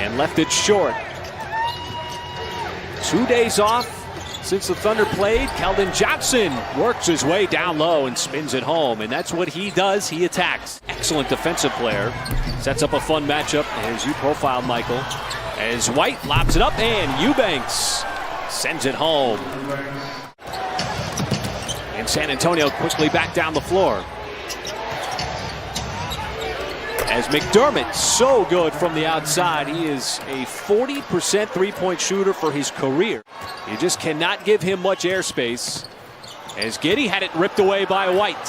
and left it short. 2 days off since the Thunder played. Keldon Johnson works his way down low and spins it home, and that's what he does. He attacks. Excellent defensive player. Sets up a fun matchup, as you profiled, Michael. As White lobs it up, and Eubanks sends it home. And San Antonio quickly back down the floor. As McDermott, so good from the outside. He is a 40% three-point shooter for his career. You just cannot give him much airspace. As Giddey had it ripped away by White.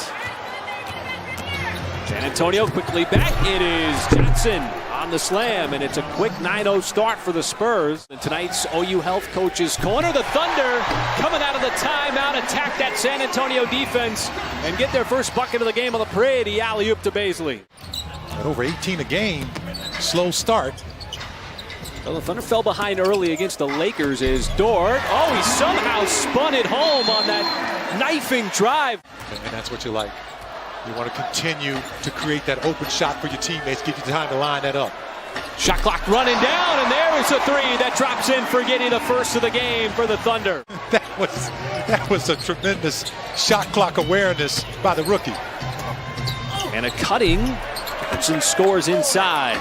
San Antonio quickly back. It is Johnson on the slam, and it's a quick 9-0 start for the Spurs. In tonight's OU Health Coach's Corner, the Thunder coming out of the timeout, attack that San Antonio defense, and get their first bucket of the game on the parade. He alley-oop to Bazley. At over 18 a game, slow start. Well, the Thunder fell behind early against the Lakers as Dort. Oh, he somehow spun it home on that knifing drive. And that's what you like. You want to continue to create that open shot for your teammates, give you time to line that up. Shot clock running down, and there is a three that drops in for Giddey, the first of the game for the Thunder. That was a tremendous shot clock awareness by the rookie. And a cutting. Hudson scores inside.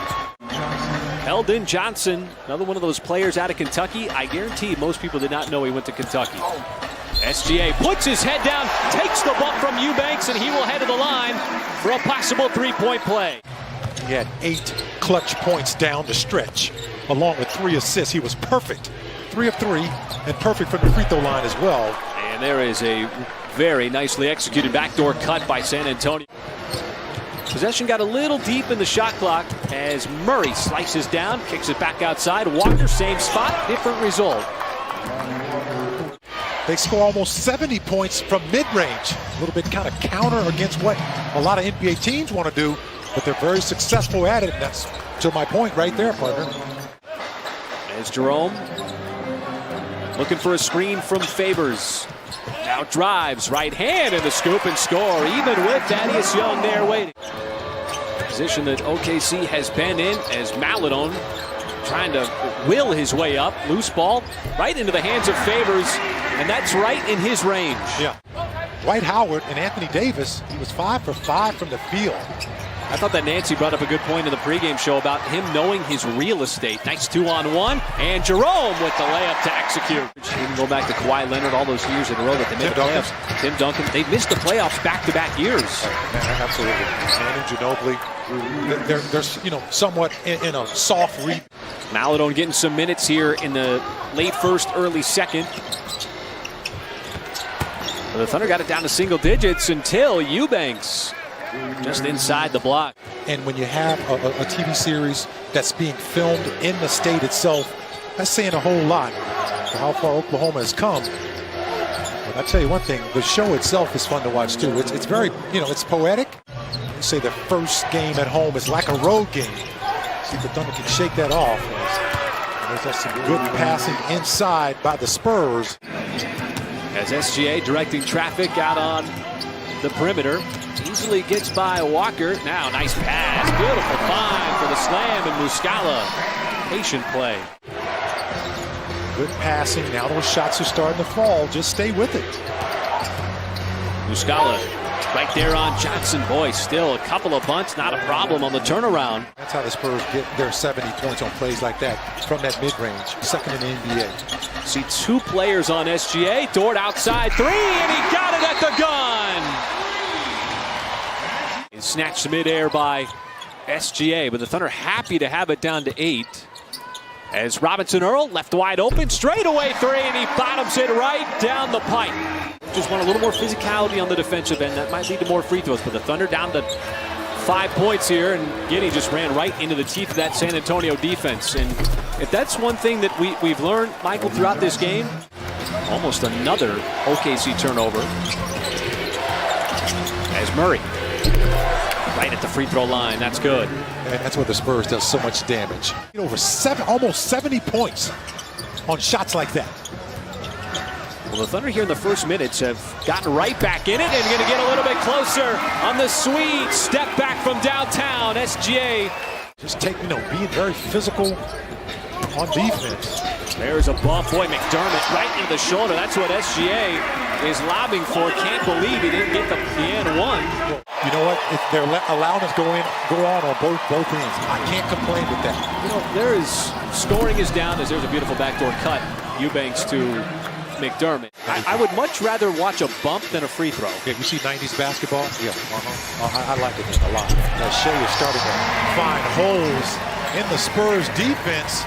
Keldon Johnson, another one of those players out of Kentucky. I guarantee most people did not know he went to Kentucky. SGA puts his head down, takes the bump from Eubanks, and he will head to the line for a possible three-point play. He had 8 clutch points down the stretch, along with 3 assists. He was perfect. 3 of 3, and perfect from the free throw line as well. And there is a very nicely executed backdoor cut by San Antonio. Possession got a little deep in the shot clock as Murray slices down, kicks it back outside. Walker, same spot, different result. They score almost 70 points from mid-range. A little bit kind of counter against what a lot of NBA teams want to do, but they're very successful at it. And that's to my point right there, partner. As Jerome looking for a screen from Favors. Now drives, right hand, and the scoop and score, even with Thaddeus Young there waiting. Position that OKC has been in as Maladon trying to will his way up. Loose ball right into the hands of Favors, and that's right in his range. Yeah. Dwight Howard and Anthony Davis, he was 5 for 5 from the field. I thought that Nancy brought up a good point in the pregame show about him knowing his real estate. Nice 2-on-1, and Jerome with the layup to execute. Even go back to Kawhi Leonard all those years in a row that they made the playoffs. Tim Duncan, they missed the playoffs back-to-back years. Absolutely. And Ginobili, they're somewhat in a soft read. Maladon getting some minutes here in the late first, early second. The Thunder got it down to single digits until Eubanks just inside the block. And when you have a TV series that's being filmed in the state itself, that's saying a whole lot for how far Oklahoma has come. But I tell you one thing, the show itself is fun to watch too. It's very, it's poetic. They say the first game at home is like a road game. See if the Thunder can shake that off. There's just some good passing inside by the Spurs. As SGA directing traffic out on the perimeter. Easily gets by Walker. Now, nice pass. Beautiful find for the slam, and Muscala. Patient play. Good passing. Now those shots are starting to fall. Just stay with it. Muscala right there on Johnson. Boy, still a couple of bunts. Not a problem on the turnaround. That's how the Spurs get their 70 points on plays like that from that mid-range. Second in the NBA. See 2 players on SGA. Dort outside 3, and he got it at the gun. Snatched midair by SGA, but the Thunder happy to have it down to 8. As Robinson Earl left wide open, straightaway 3, and he bottoms it right down the pipe. Just want a little more physicality on the defensive end. That might lead to more free throws, but the Thunder down to 5 points here, and Giddey just ran right into the teeth of that San Antonio defense. And if that's one thing that we've learned, Michael, throughout this game, almost another OKC turnover. As Murray right at the free throw line. That's good. And that's where the Spurs does so much damage. Almost 70 points on shots like that. Well, the Thunder here in the first minutes have gotten right back in it and going to get a little bit closer on the sweet step back from downtown. SGA just being very physical, on defense. There's a bump. Boy, McDermott right into the shoulder. That's what SGA is lobbing for. Can't believe he didn't get the and one. Well, you know what? If they're allowing us go on both ends, I can't complain with that. You know, there is scoring is down as there's a beautiful backdoor cut. Eubanks to McDermott. I would much rather watch a bump than a free throw. Okay, you see 90s basketball? Yeah, I like it a lot. Shea is starting to find holes in the Spurs defense.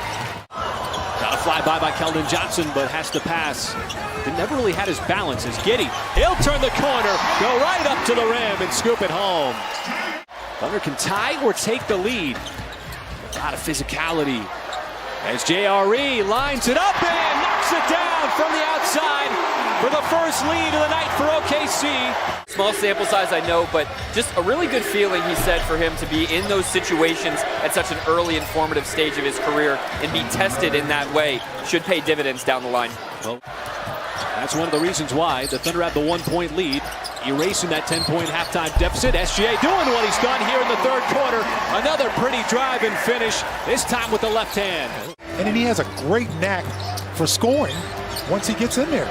Got a flyby by Keldon Johnson, but has to pass. He never really had his balance as Giddey. He'll turn the corner, go right up to the rim and scoop it home. Thunder can tie or take the lead. A lot of physicality as JRE lines it up and knocks it down from the outside for the first lead of the night for OKC. Small sample size, I know, but just a really good feeling, he said, for him to be in those situations at such an early and formative stage of his career and be tested in that way should pay dividends down the line. Well, that's one of the reasons why the Thunder had the 1-point lead, erasing that 10-point halftime deficit. SGA doing what he's done here in the third quarter. Another pretty drive and finish, this time with the left hand. And then he has a great knack for scoring once he gets in there.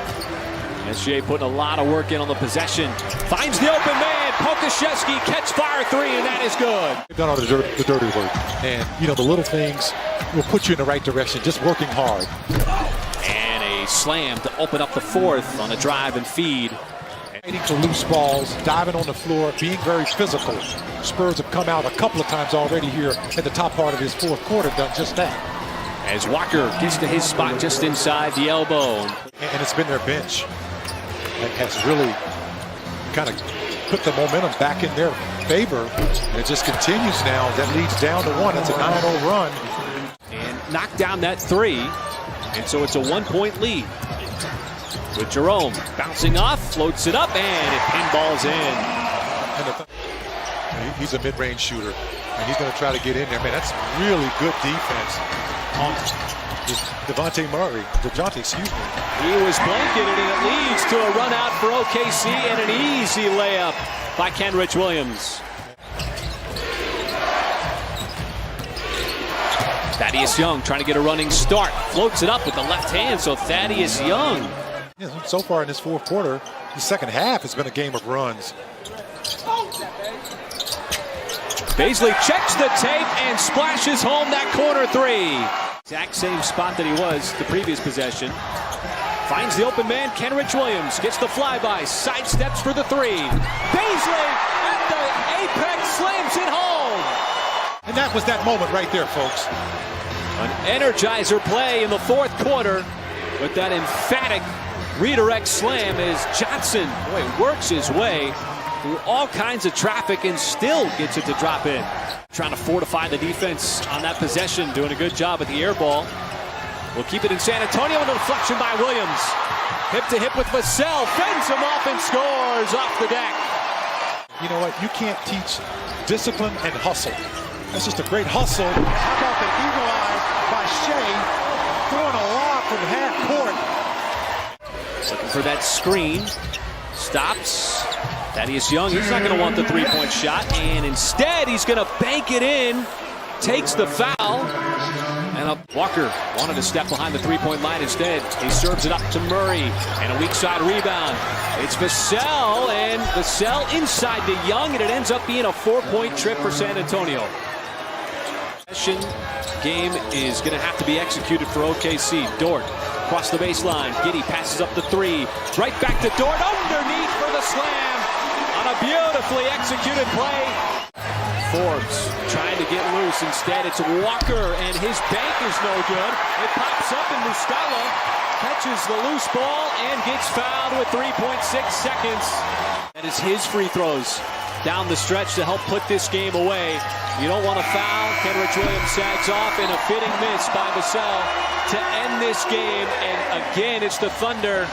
SGA putting a lot of work in on the possession. Finds the open man. Pokashevsky catch fire three, and that is good. They've done all the dirty work. And, you know, the little things will put you in the right direction, just working hard. And a slam to open up the fourth on a drive and feed. Waiting for loose balls, diving on the floor, being very physical. Spurs have come out a couple of times already here at the top part of his fourth quarter, done just that. As Walker gets to his spot just inside the elbow. And it's been their bench that has really kind of put the momentum back in their favor. And it just continues now. That leads down to one. It's a 9-0 run. And knocked down that three. And so it's a 1-point lead. With Jerome bouncing off, floats it up, and it pinballs in. And he's a mid-range shooter, and he's going to try to get in there. Man, that's really good defense on DeJounte, excuse me. He was blanketed, and it leads to a run out for OKC and an easy layup by Kenrich Williams. Thaddeus Young trying to get a running start. Floats it up with the left hand, so Thaddeus Young. Yeah, so far in this fourth quarter, the second half has been a game of runs. Baisley checks the tape and splashes home that corner three. Exact same spot that he was the previous possession. Finds the open man, Kenrich Williams. Gets the flyby, sidesteps for the three. Baisley at the apex slams it home. And that was that moment right there, folks. An energizer play in the fourth quarter with that emphatic redirect slam as Johnson, boy, works his way through all kinds of traffic and still gets it to drop in. Trying to fortify the defense on that possession, doing a good job with the air ball. We'll keep it in San Antonio with a deflection by Williams. Hip to hip with Vassell, fends him off and scores off the deck. You know what? You can't teach discipline and hustle. That's just a great hustle. How about the eagle eye by Shea, throwing a lob from half court. Looking for that screen. Stops. Thaddeus Young, he's not going to want the three-point shot, and instead he's going to bank it in. Takes the foul. And Walker wanted to step behind the three-point line instead. He serves it up to Murray, and a weak side rebound. It's Vassell, and Vassell inside to Young, and it ends up being a 4-point trip for San Antonio. Game is going to have to be executed for OKC. Dort across the baseline. Giddey passes up the three. Right back to Dort underneath for the slam on a beautifully executed play. Forbes trying to get loose. Instead, it's Walker, and his bank is no good. It pops up, and Muscala catches the loose ball and gets fouled with 3.6 seconds. That is his free throws down the stretch to help put this game away. You don't want to foul. Kenrich Williams sags off in a fitting miss by Vassell to end this game. And again, it's the Thunder